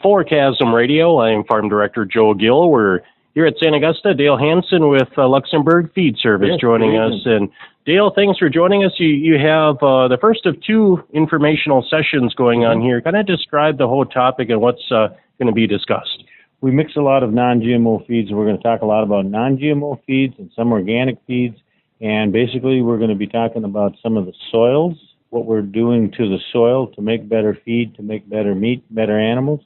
For Chasm Radio, I am Farm Director Joe Gill. We're here at St. Augusta. Dale Hansen with Luxembourg Feed Service joining us. And Dale, thanks for joining us. You have the first of two informational sessions going on here. Kind of describe the whole topic and what's going to be discussed. We mix a lot of non-GMO feeds, and we're going to talk a lot about non-GMO feeds and some organic feeds. And basically, we're going to be talking about some of the soils, what we're doing to the soil to make better feed, to make better meat, better animals.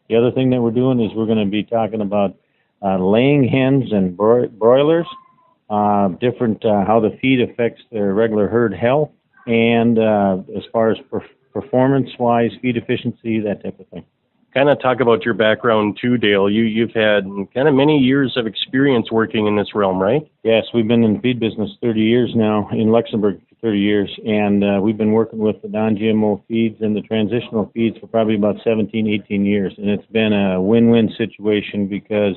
The other thing that we're doing is we're going to be talking about laying hens and broilers, how the feed affects their regular herd health, and as far as performance-wise, feed efficiency, that type of thing. Kind of talk about your background too, Dale. You've had kind of many years of experience working in this realm, right? Yes, we've been in the feed business 30 years now, in Luxembourg for 30 years, and we've been working with the non-GMO feeds and the transitional feeds for probably about 17, 18 years, and it's been a win-win situation because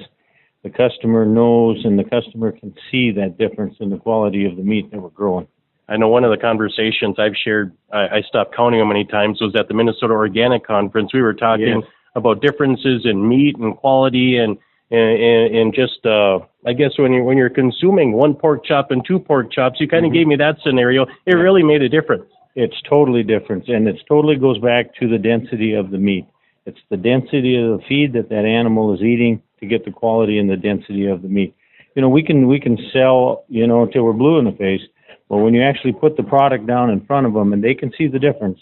the customer knows and the customer can see that difference in the quality of the meat that we're growing. I know one of the conversations I've shared, I stopped counting how many times, was at the Minnesota Organic Conference. We were talking about differences in meat and quality and just, I guess when you're consuming one pork chop and two pork chops, you kind of gave me that scenario. It really made a difference. It's totally different, and it totally goes back to the density of the meat. It's the density of the feed that animal is eating to get the quality and the density of the meat. You know, we can sell, until we're blue in the face, but when you actually put the product down in front of them and they can see the difference,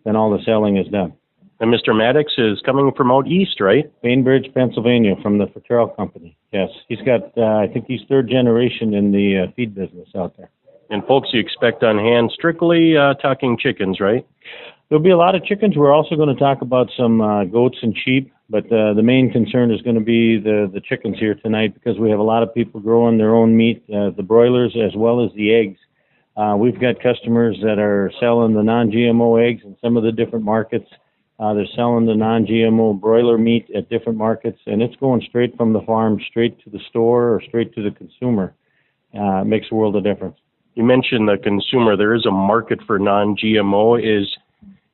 then all the selling is done. And Mr. Maddox is coming from out east, right? Bainbridge, Pennsylvania, from the Fertrell Company. Yes, he's got, I think he's third generation in the feed business out there. And folks, you expect on hand strictly talking chickens, right? There'll be a lot of chickens. We're also going to talk about some goats and sheep, but the main concern is going to be the chickens here tonight because we have a lot of people growing their own meat, the broilers as well as the eggs. We've got customers that are selling the non-GMO eggs in some of the different markets. They're selling the non-GMO broiler meat at different markets, and it's going straight from the farm, straight to the store, or straight to the consumer. It makes a world of difference. You mentioned the consumer. There is a market for non-GMO.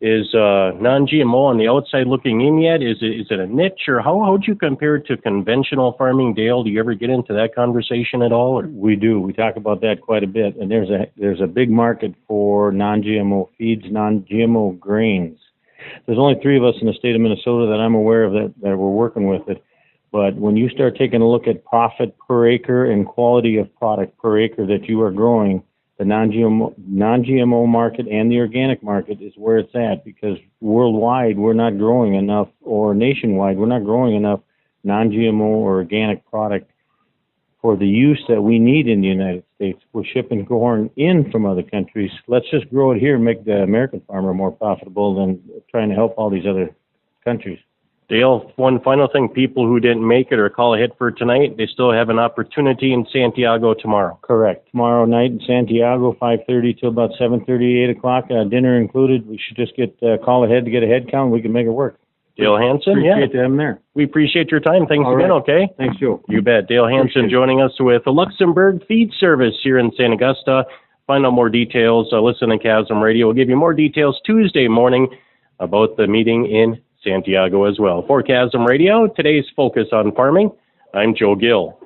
Is non-GMO on the outside looking in yet? Is it a niche, or how would you compare it to conventional farming, Dale? Do you ever get into that conversation at all? Or? We do. We talk about that quite a bit, and there's a big market for non-GMO feeds, non-GMO grains. There's only 3 of us in the state of Minnesota that I'm aware of that we're working with it. But when you start taking a look at profit per acre and quality of product per acre that you are growing, the non-GMO market and the organic market is where it's at because worldwide we're not growing enough, or nationwide we're not growing enough non-GMO or organic product for the use that we need in the United States. We're shipping corn in from other countries. Let's just grow it here and make the American farmer more profitable than trying to help all these other countries. Dale, one final thing, people who didn't make it or call ahead for tonight, they still have an opportunity in Santiago tomorrow. Correct. Tomorrow night in Santiago, 5:30 till about 7:30, 8 o'clock, dinner included. We should just get call ahead to get a head count. We can make it work. Dale Hansen, appreciate them there. We appreciate your time. Thanks all again, right. Okay? Thanks, Joe. You bet. Dale Hansen joining us with the Luxembourg Feed Service here in St. Augusta. Find out more details. Listen to Chasm Radio. We'll give you more details Tuesday morning about the meeting in Santiago as well. For Chasm Radio, today's Focus on Farming, I'm Joe Gill.